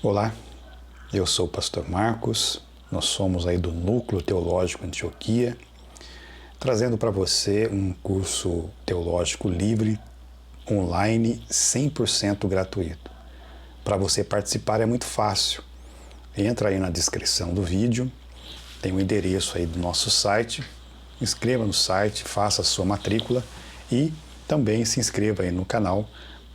Olá, eu sou o pastor Marcos, nós somos aí do Núcleo Teológico Antioquia, trazendo para você um curso teológico livre, online, 100% gratuito. Para você participar é muito fácil. Entra aí na descrição do vídeo, tem o endereço aí do nosso site, inscreva no site, faça a sua matrícula e também se inscreva aí no canal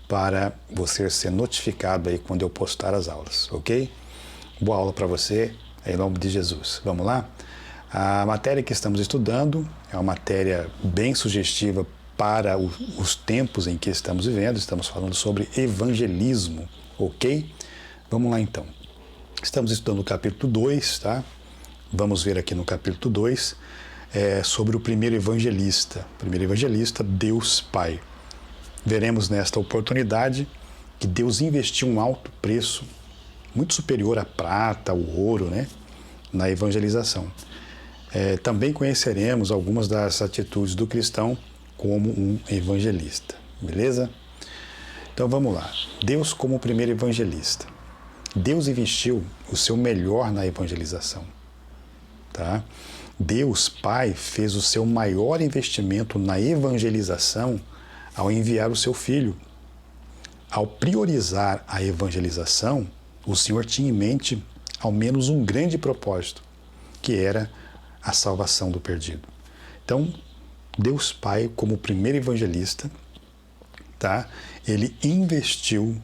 para você ser notificado aí quando eu postar as aulas, ok? Boa aula para você, em nome de Jesus. Vamos lá? A matéria que estamos estudando é uma matéria bem sugestiva para os tempos em que estamos vivendo. Estamos falando sobre evangelismo, ok? Vamos lá então. Estamos estudando o capítulo 2, tá? Vamos ver aqui no capítulo 2 sobre o primeiro evangelista. O primeiro evangelista, Deus Pai. Veremos nesta oportunidade que Deus investiu um alto preço, muito superior à prata, ao ouro, né, na evangelização. Também conheceremos algumas das atitudes do cristão como um evangelista, beleza? Então vamos lá. Deus como o primeiro evangelista. Deus investiu o seu melhor na evangelização, tá? Deus Pai fez o seu maior investimento na evangelização ao enviar o seu Filho. Ao priorizar a evangelização, o Senhor tinha em mente ao menos um grande propósito, que era a salvação do perdido. Então, Deus Pai, como primeiro evangelista, tá? Ele investiu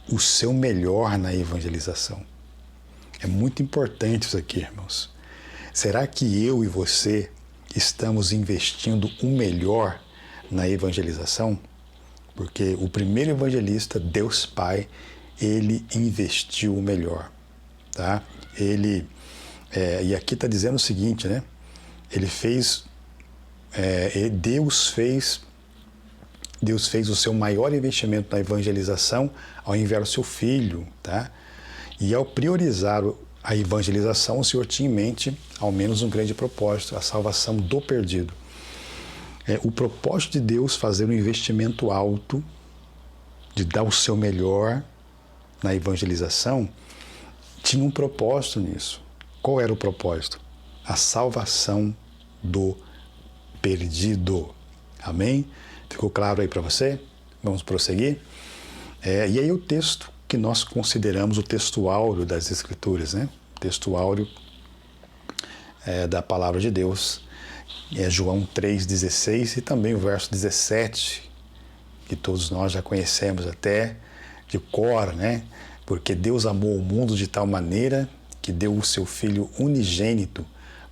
o seu melhor na evangelização. É muito importante isso aqui, irmãos. Será que eu e você estamos investindo o melhor na evangelização? Porque o primeiro evangelista, Deus Pai, ele investiu o melhor, tá? E aqui está dizendo o seguinte, né? Deus fez o seu maior investimento na evangelização ao enviar o seu Filho, tá? E ao priorizar a evangelização, o Senhor tinha em mente ao menos um grande propósito, a salvação do perdido. O propósito de Deus fazer um investimento alto, de dar o seu melhor na evangelização, tinha um propósito nisso. Qual era o propósito? A salvação do perdido. Amém? Ficou claro aí para você? Vamos prosseguir? E aí o texto que nós consideramos o texto áureo das Escrituras, né? O texto áureo da Palavra de Deus. É João 3,16 e também o verso 17, que todos nós já conhecemos até de cor, né? Porque Deus amou o mundo de tal maneira que deu o seu Filho unigênito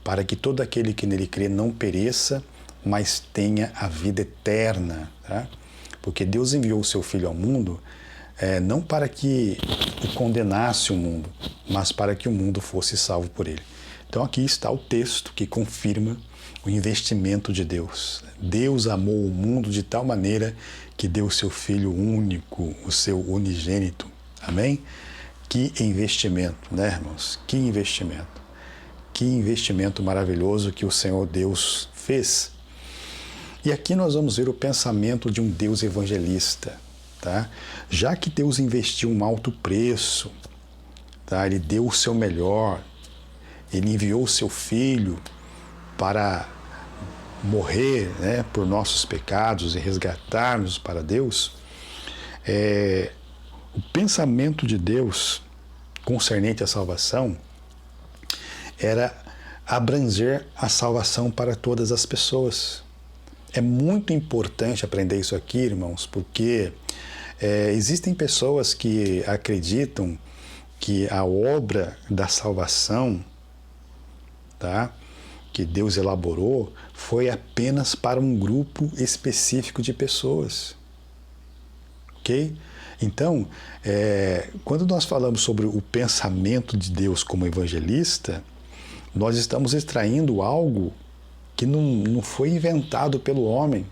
para que todo aquele que nele crê não pereça, mas tenha a vida eterna, tá? Porque Deus enviou o seu Filho ao mundo não para que o condenasse o mundo, mas para que o mundo fosse salvo por ele. Então aqui está o texto que confirma o investimento de Deus. Deus amou o mundo de tal maneira que deu o seu Filho único, o seu unigênito. Amém? Que investimento, né, irmãos? Que investimento. Que investimento maravilhoso que o Senhor Deus fez. E aqui nós vamos ver o pensamento de um Deus evangelista, tá? Já que Deus investiu um alto preço, tá? Ele deu o seu melhor, ele enviou o seu Filho para morrer, né, por nossos pecados e resgatar-nos para Deus. O pensamento de Deus concernente à salvação era abranger a salvação para todas as pessoas. É muito importante aprender isso aqui, irmãos, porque existem pessoas que acreditam que a obra da salvação, tá, que Deus elaborou, foi apenas para um grupo específico de pessoas. Ok? Então, quando nós falamos sobre o pensamento de Deus como evangelista, nós estamos extraindo algo que não foi inventado pelo homem.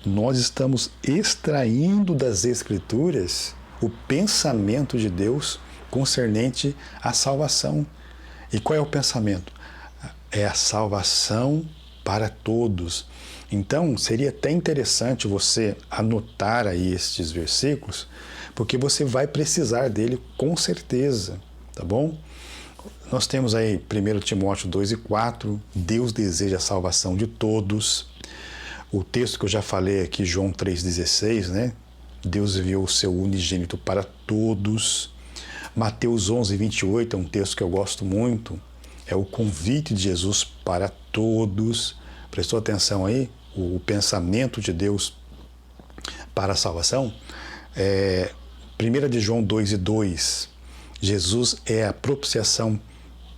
Nós estamos extraindo das Escrituras o pensamento de Deus concernente à salvação. E qual é o pensamento? É a salvação para todos. Então, seria até interessante você anotar aí estes versículos, porque você vai precisar dele com certeza, tá bom? Nós temos aí 1 Timóteo 2 e 4, Deus deseja a salvação de todos. O texto que eu já falei aqui, João 3,16, né? Deus enviou o seu unigênito para todos. Mateus 11, 28 é um texto que eu gosto muito. É o convite de Jesus para todos. Prestou atenção aí? O pensamento de Deus para a salvação? 1 de João 2 e 2. Jesus é a propiciação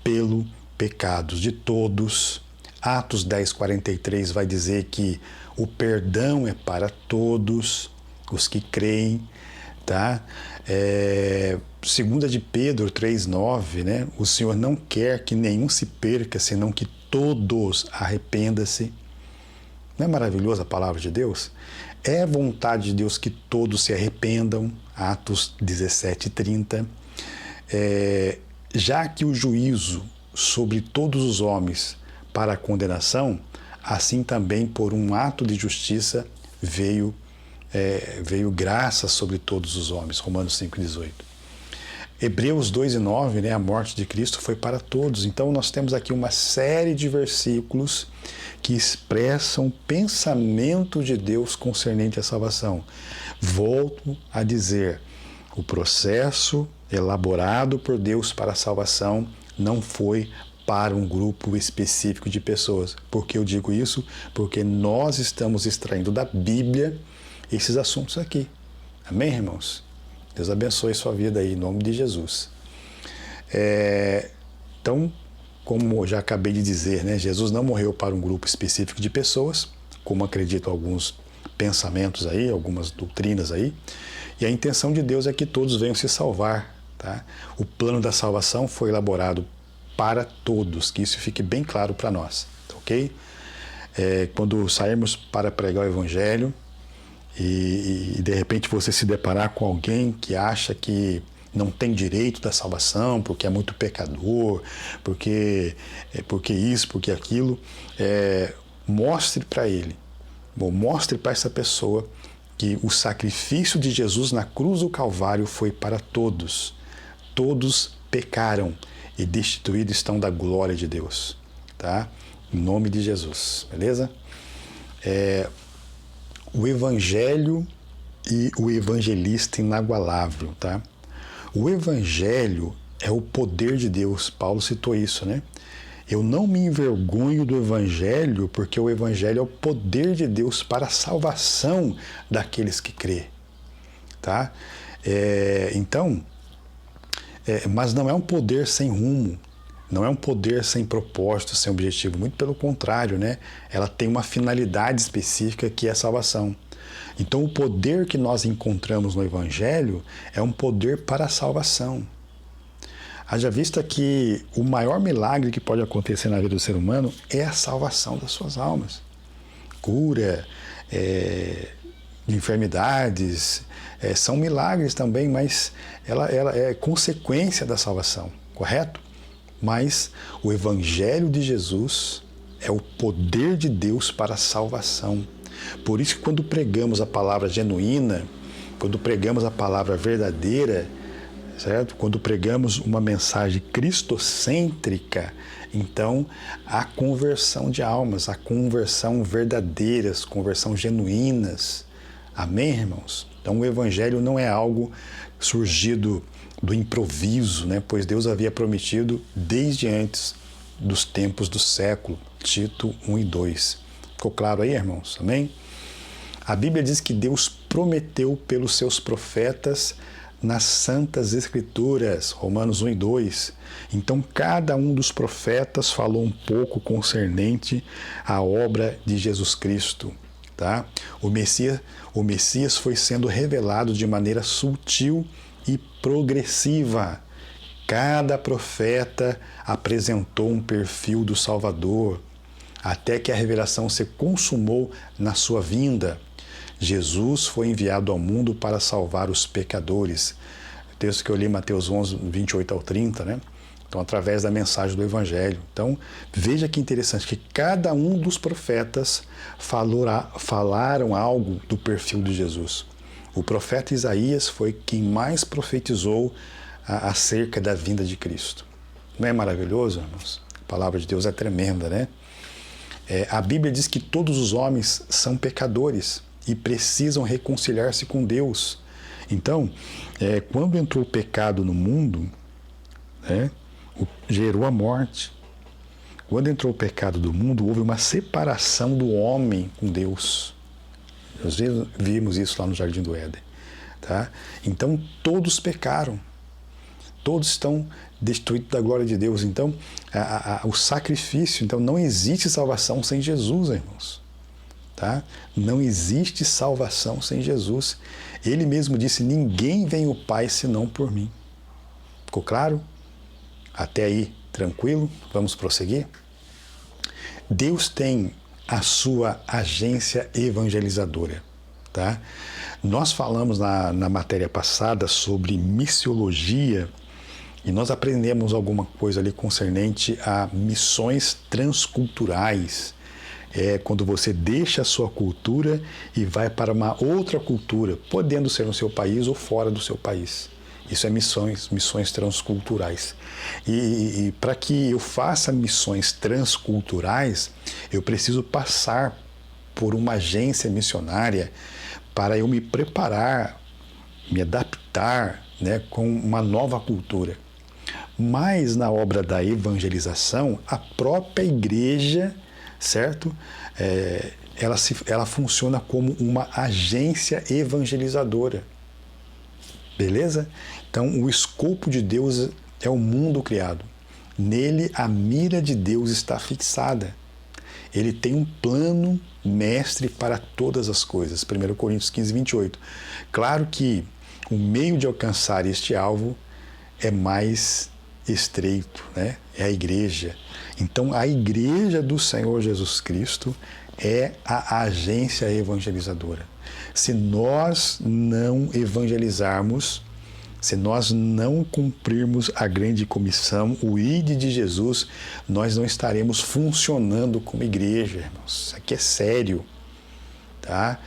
pelo pecados de todos. Atos 10, 43 vai dizer que o perdão é para todos os que creem, tá? 2 de Pedro 3,9, né? O Senhor não quer que nenhum se perca, senão que todos arrependam-se. Não é maravilhosa a palavra de Deus? É vontade de Deus que todos se arrependam, Atos 17:30. Já que o juízo sobre todos os homens para a condenação, assim também por um ato de justiça veio graça sobre todos os homens, Romanos 5,18. Hebreus 2,9, né, a morte de Cristo foi para todos. Então nós temos aqui uma série de versículos que expressam o pensamento de Deus concernente à salvação. Volto a dizer, o processo elaborado por Deus para a salvação não foi para um grupo específico de pessoas. Por que eu digo isso? Porque nós estamos extraindo da Bíblia esses assuntos aqui. Amém, irmãos? Deus abençoe sua vida aí, em nome de Jesus. Então, como eu já acabei de dizer, né, Jesus não morreu para um grupo específico de pessoas, como acreditam alguns pensamentos aí, algumas doutrinas aí, e a intenção de Deus é que todos venham se salvar, tá? O plano da salvação foi elaborado para todos, que isso fique bem claro para nós, ok? Quando sairmos para pregar o Evangelho e de repente você se deparar com alguém que acha que não tem direito da salvação, porque é muito pecador, porque isso, porque aquilo, mostre para ele, mostre para essa pessoa que o sacrifício de Jesus na cruz do Calvário foi para todos. Todos pecaram e destituídos estão da glória de Deus, tá? Em nome de Jesus, beleza? O Evangelho e o evangelista inagualável, tá? O Evangelho é o poder de Deus, Paulo citou isso, né? Eu não me envergonho do Evangelho, porque o Evangelho é o poder de Deus para a salvação daqueles que crê, tá? Mas não é um poder sem rumo, não é um poder sem propósito, sem objetivo, muito pelo contrário, né? Ela tem uma finalidade específica que é a salvação. Então o poder que nós encontramos no Evangelho é um poder para a salvação. Haja vista que o maior milagre que pode acontecer na vida do ser humano é a salvação das suas almas. Cura, enfermidades, são milagres também, mas ela é consequência da salvação, correto? Mas o Evangelho de Jesus é o poder de Deus para a salvação. Por isso que quando pregamos a palavra genuína, quando pregamos a palavra verdadeira, certo? Quando pregamos uma mensagem cristocêntrica, então há conversão de almas, há conversão verdadeiras, conversão genuínas. Amém, irmãos? Então o Evangelho não é algo surgido do improviso, né? Pois Deus havia prometido desde antes dos tempos do século. Tito 1 e 2. Ficou claro aí, irmãos? Amém? A Bíblia diz que Deus prometeu pelos seus profetas nas Santas Escrituras, Romanos 1 e 2. Então, cada um dos profetas falou um pouco concernente à obra de Jesus Cristo. Tá? O Messias foi sendo revelado de maneira sutil e progressiva. Cada profeta apresentou um perfil do Salvador, até que a revelação se consumou na sua vinda. Jesus foi enviado ao mundo para salvar os pecadores. O texto que eu li, Mateus 11, 28 ao 30, né? Então, através da mensagem do Evangelho. Então, veja que interessante, que cada um dos profetas falaram algo do perfil de Jesus. O profeta Isaías foi quem mais profetizou acerca da vinda de Cristo. Não é maravilhoso, irmãos? A palavra de Deus é tremenda, né? A Bíblia diz que todos os homens são pecadores e precisam reconciliar-se com Deus. Então, quando entrou o pecado no mundo, gerou a morte. Quando entrou o pecado do mundo, houve uma separação do homem com Deus. Nós vimos isso lá no Jardim do Éden. Tá? Então, todos pecaram. Todos estão destituídos da glória de Deus. Então, o sacrifício, então não existe salvação sem Jesus, irmãos. Tá? Não existe salvação sem Jesus. Ele mesmo disse, ninguém vem ao Pai senão por mim. Ficou claro? Até aí, tranquilo? Vamos prosseguir? Deus tem a sua agência evangelizadora. Tá? Nós falamos na matéria passada sobre missiologia e nós aprendemos alguma coisa ali concernente a missões transculturais. Quando você deixa a sua cultura e vai para uma outra cultura, podendo ser no seu país ou fora do seu país. Isso é missões transculturais. E para que eu faça missões transculturais, eu preciso passar por uma agência missionária para eu me preparar, me adaptar, né, com uma nova cultura. Mas na obra da evangelização, a própria igreja, certo? Ela funciona como uma agência evangelizadora. Beleza? Então, o escopo de Deus é o mundo criado. Nele, a mira de Deus está fixada. Ele tem um plano mestre para todas as coisas. 1 Coríntios 15, 28. Claro que o meio de alcançar este alvo é mais estreito, né? É a igreja. Então, a igreja do Senhor Jesus Cristo é a agência evangelizadora. Se nós não evangelizarmos, se nós não cumprirmos a grande comissão, o ID de Jesus, nós não estaremos funcionando como igreja, irmãos. Isso aqui é sério, tá?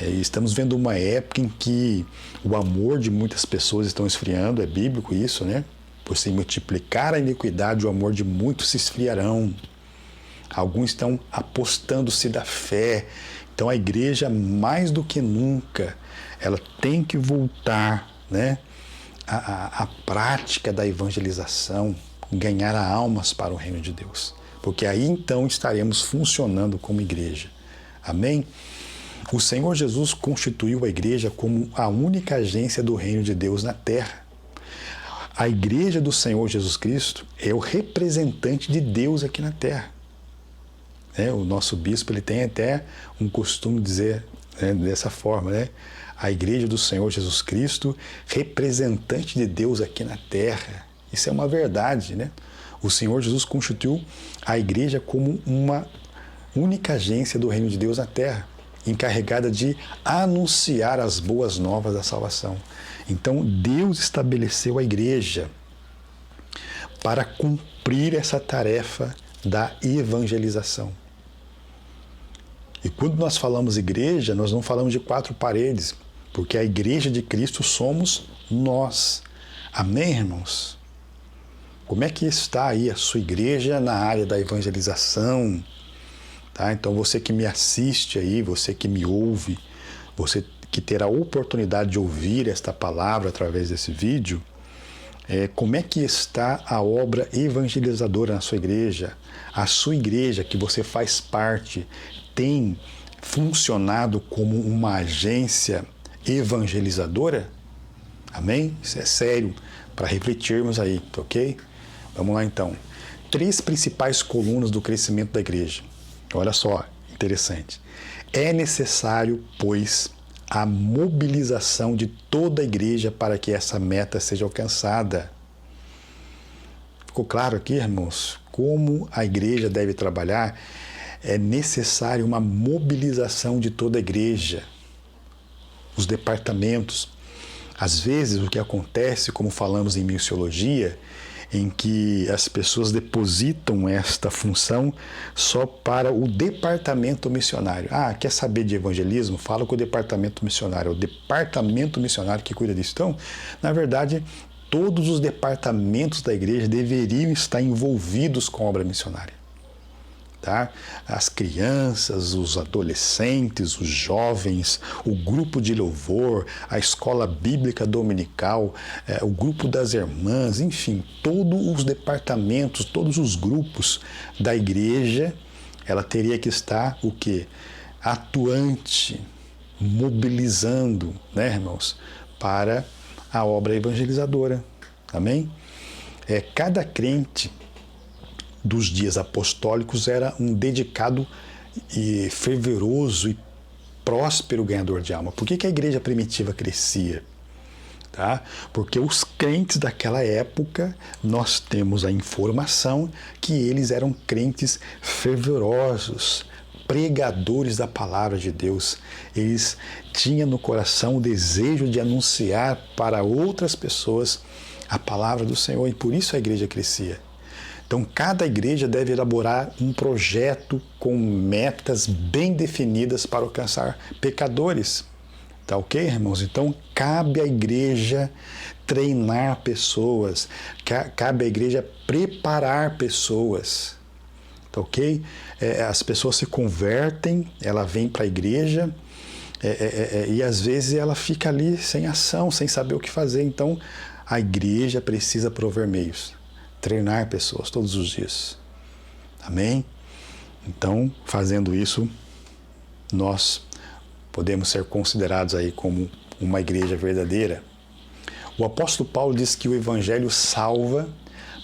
Estamos vendo uma época em que o amor de muitas pessoas está esfriando, é bíblico isso, né? Por se multiplicar a iniquidade, o amor de muitos se esfriarão. Alguns estão apostando-se da fé. Então a igreja, mais do que nunca, ela tem que voltar, né, à prática da evangelização, ganhar almas para o reino de Deus. Porque aí então estaremos funcionando como igreja. Amém? O Senhor Jesus constituiu a igreja como a única agência do reino de Deus na terra. A igreja do Senhor Jesus Cristo é o representante de Deus aqui na terra. O nosso bispo ele tem até um costume de dizer, né, dessa forma, né? A igreja do Senhor Jesus Cristo, representante de Deus aqui na terra. Isso é uma verdade, né? O Senhor Jesus constituiu a igreja como uma única agência do reino de Deus na terra, encarregada de anunciar as boas novas da salvação. Então, Deus estabeleceu a igreja para cumprir essa tarefa da evangelização. E quando nós falamos igreja, nós não falamos de quatro paredes, porque a igreja de Cristo somos nós. Amém, irmãos? Como é que está aí a sua igreja na área da evangelização? Tá? Então, você que me assiste aí, você que me ouve, você que terá a oportunidade de ouvir esta palavra através desse vídeo, como é que está a obra evangelizadora na sua igreja? A sua igreja, que você faz parte, tem funcionado como uma agência evangelizadora? Amém? Isso é sério, para refletirmos aí, ok? Vamos lá então. 3 principais colunas do crescimento da igreja. Olha só, interessante. É necessário, pois, a mobilização de toda a igreja para que essa meta seja alcançada. Ficou claro aqui, irmãos, como a igreja deve trabalhar? É necessário uma mobilização de toda a igreja, os departamentos. Às vezes, o que acontece, como falamos em missiologia, em que as pessoas depositam esta função só para o departamento missionário. Ah, quer saber de evangelismo? Fala com o departamento missionário. É o departamento missionário que cuida disso. Então, na verdade, todos os departamentos da igreja deveriam estar envolvidos com a obra missionária. Tá? As crianças, os adolescentes, os jovens, o grupo de louvor, a escola bíblica dominical, o grupo das irmãs, enfim, todos os departamentos, todos os grupos da igreja, ela teria que estar o quê? Atuante, mobilizando, né, irmãos, para a obra evangelizadora. Amém? Cada crente dos dias apostólicos era um dedicado e fervoroso e próspero ganhador de alma. Por que a igreja primitiva crescia? Tá? Porque os crentes daquela época, nós temos a informação que eles eram crentes fervorosos, pregadores da palavra de Deus. Eles tinham no coração o desejo de anunciar para outras pessoas a palavra do Senhor, e por isso a igreja crescia. Então, cada igreja deve elaborar um projeto com metas bem definidas para alcançar pecadores. Tá ok, irmãos? Então, cabe à igreja treinar pessoas, cabe à igreja preparar pessoas. Tá ok? As pessoas se convertem, ela vem para a igreja e às vezes ela fica ali sem ação, sem saber o que fazer. Então, a igreja precisa prover meios. Treinar pessoas todos os dias. Amém? Então, fazendo isso, nós podemos ser considerados aí como uma igreja verdadeira. O apóstolo Paulo diz que o evangelho salva,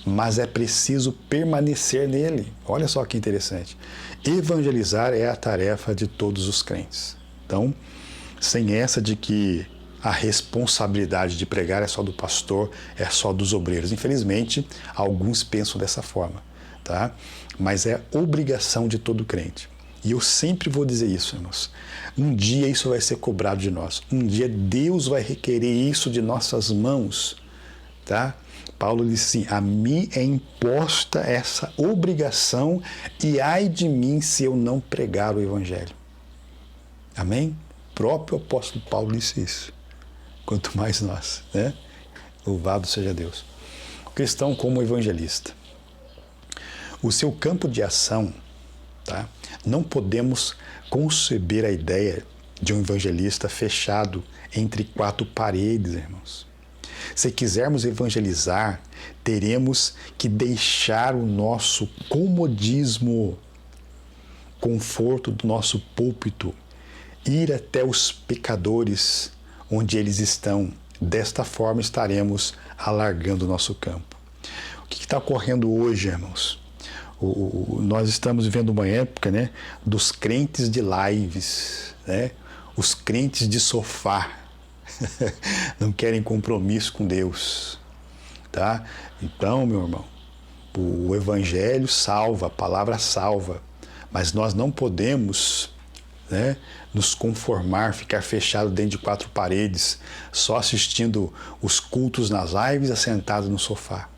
mas é preciso permanecer nele. Olha só que interessante. Evangelizar é a tarefa de todos os crentes. Então, sem essa de que a responsabilidade de pregar é só do pastor, é só dos obreiros. Infelizmente, alguns pensam dessa forma, tá? Mas é obrigação de todo crente. E eu sempre vou dizer isso, irmãos. Um dia isso vai ser cobrado de nós. Um dia Deus vai requerer isso de nossas mãos, tá? Paulo disse assim, a mim é imposta essa obrigação e ai de mim se eu não pregar o evangelho. Amém? O próprio apóstolo Paulo disse isso. Quanto mais nós, né? Louvado seja Deus. O cristão como evangelista. O seu campo de ação, tá? Não podemos conceber a ideia de um evangelista fechado entre quatro paredes, irmãos. Se quisermos evangelizar, teremos que deixar o nosso comodismo, conforto do nosso púlpito, ir até os pecadores onde eles estão. Desta forma estaremos alargando o nosso campo. O que está ocorrendo hoje, irmãos? Nós estamos vivendo uma época, né, dos crentes de lives, né? Os crentes de sofá. Não querem compromisso com Deus. Tá? Então, meu irmão, o evangelho salva, a palavra salva, mas nós não podemos, né, nos conformar, ficar fechado dentro de quatro paredes, só assistindo os cultos nas lives, assentado no sofá.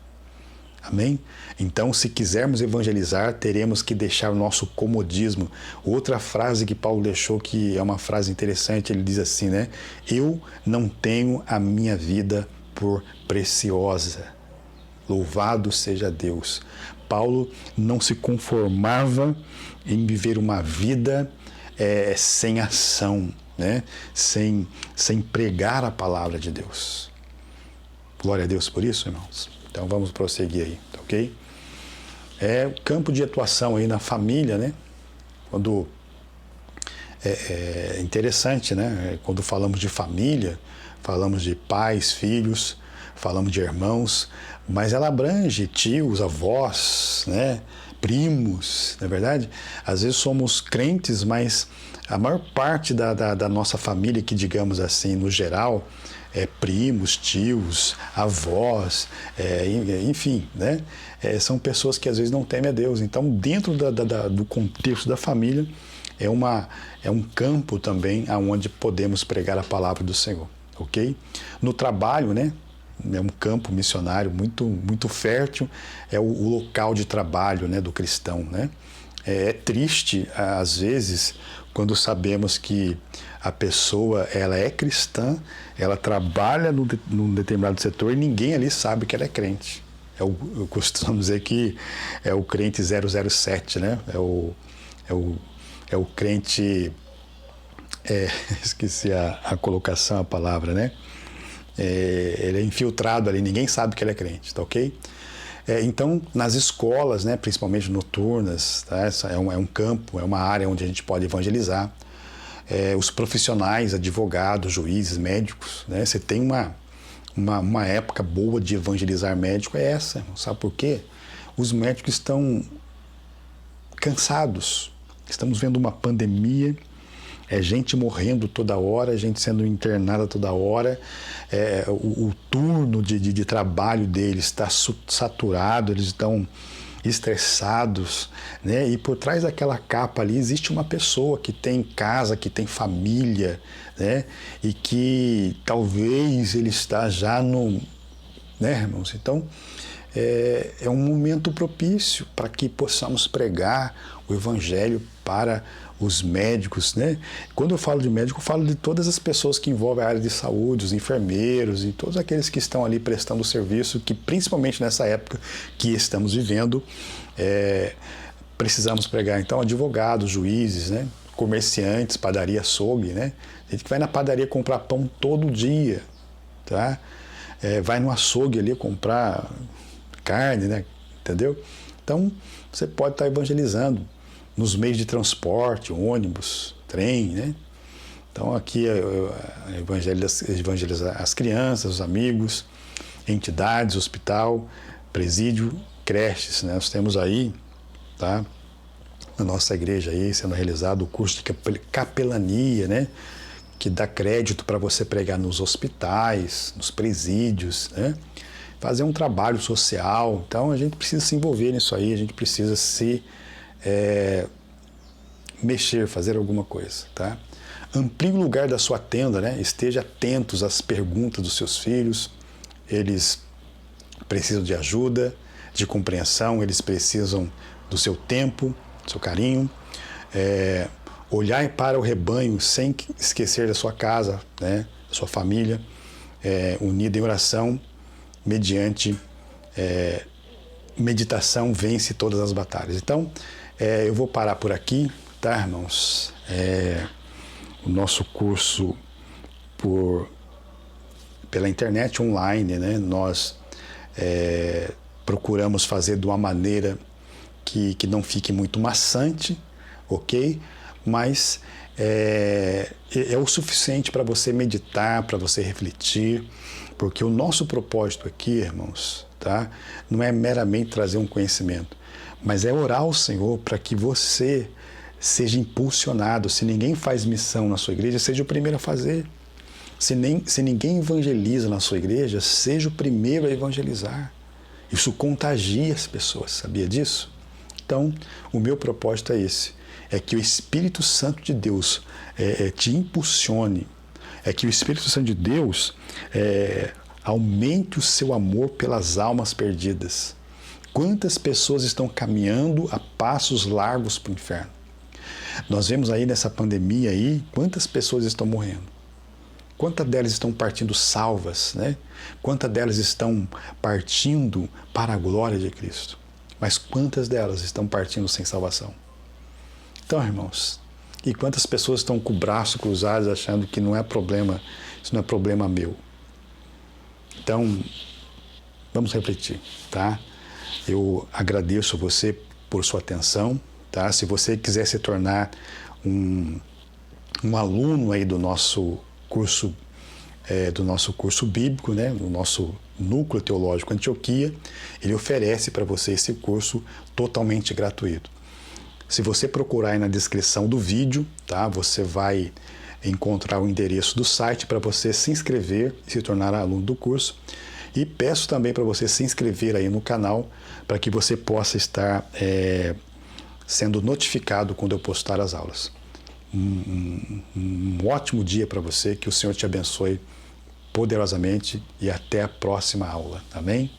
Amém? Então, se quisermos evangelizar, teremos que deixar o nosso comodismo. Outra frase que Paulo deixou, que é uma frase interessante, ele diz assim, né? Eu não tenho a minha vida por preciosa. Louvado seja Deus. Paulo não se conformava em viver uma vida sem ação, né? Sem pregar a palavra de Deus. Glória a Deus por isso, irmãos. Então vamos prosseguir aí, tá ok? O campo de atuação aí na família, né? Quando é interessante, né? Quando falamos de família, falamos de pais, filhos, falamos de irmãos, mas ela abrange tios, avós, né? Primos, não é verdade? Às vezes somos crentes, mas a maior parte da nossa família, que digamos assim, no geral, primos, tios, avós, enfim, né? São pessoas que às vezes não temem a Deus. Então, dentro do contexto da família, é um campo também onde podemos pregar a palavra do Senhor, ok? No trabalho, né? é um campo missionário muito fértil, é o local de trabalho, né, do cristão, né? É triste, às vezes, quando sabemos que a pessoa ela é cristã, ela trabalha num determinado setor e ninguém ali sabe que ela é crente. Eu costumo dizer que é o crente 007, né? É o crente... esqueci a colocação, a palavra, né? Ele é infiltrado ali, ninguém sabe que ele é crente, tá ok? Então, nas escolas, né, principalmente noturnas, tá? Essa é um campo, é uma área onde a gente pode evangelizar. Os profissionais, advogados, juízes, médicos, né? Você tem uma época boa de evangelizar médico, é essa. Sabe por quê? Os médicos estão cansados. Estamos vendo uma pandemia, gente morrendo toda hora, gente sendo internada toda hora, o turno de trabalho deles está saturado, eles estão estressados, né? E por trás daquela capa ali existe uma pessoa que tem casa, que tem família, né? E que talvez ele está já no... né, irmãos? Então, é um momento propício para que possamos pregar o Evangelho para os médicos, né? Quando eu falo de médico, eu falo de todas as pessoas que envolvem a área de saúde, os enfermeiros e todos aqueles que estão ali prestando serviço, que principalmente nessa época que estamos vivendo, precisamos pregar. Então, advogados, juízes, né? Comerciantes, padaria, açougue, né? Gente que vai na padaria comprar pão todo dia, tá? Vai no açougue ali comprar carne, né? Entendeu? Então, você pode estar evangelizando nos meios de transporte, ônibus, trem, né? Então, aqui evangelizar as crianças, os amigos, entidades, hospital, presídio, creches, né? Nós temos aí, tá? Na nossa igreja aí, sendo realizado o curso de capelania, né? Que dá crédito para você pregar nos hospitais, nos presídios, né? Fazer um trabalho social. Então, a gente precisa se envolver nisso aí, a gente precisa se mexer, fazer alguma coisa, tá? Amplie o lugar da sua tenda, né? Esteja atentos às perguntas dos seus filhos. Eles precisam de ajuda, de compreensão, eles precisam do seu tempo, do seu carinho. Olhar para o rebanho sem esquecer da sua casa, né? Da sua família, unida em oração, mediante meditação vence todas as batalhas. Então, eu vou parar por aqui, tá, irmãos? O nosso curso pela internet online, né? Nós procuramos fazer de uma maneira que não fique muito maçante, ok? Mas é o suficiente para você meditar, para você refletir, porque o nosso propósito aqui, irmãos, tá? Não é meramente trazer um conhecimento, mas é orar ao Senhor para que você seja impulsionado. Se ninguém faz missão na sua igreja, seja o primeiro a fazer. Se ninguém evangeliza na sua igreja, seja o primeiro a evangelizar. Isso contagia as pessoas, sabia disso? Então, o meu propósito é esse, é que o Espírito Santo de Deus te impulsione, é que o Espírito Santo de Deus aumente o seu amor pelas almas perdidas. Quantas pessoas estão caminhando a passos largos para o inferno? Nós vemos aí nessa pandemia aí, quantas pessoas estão morrendo? Quantas delas estão partindo salvas, né? Quantas delas estão partindo para a glória de Cristo? Mas quantas delas estão partindo sem salvação? Então, irmãos, e quantas pessoas estão com o braço cruzado achando que não é problema, isso não é problema meu? Então, vamos refletir, tá? Eu agradeço a você por sua atenção, tá? Se você quiser se tornar um aluno aí do nosso curso bíblico, né? Do nosso Núcleo Teológico Antioquia, ele oferece para você esse curso totalmente gratuito. Se você procurar aí na descrição do vídeo, tá? Você vai encontrar o endereço do site para você se inscrever e se tornar aluno do curso. E peço também para você se inscrever aí no canal para que você possa estar sendo notificado quando eu postar as aulas. Um ótimo dia para você, que o Senhor te abençoe poderosamente e até a próxima aula. Amém?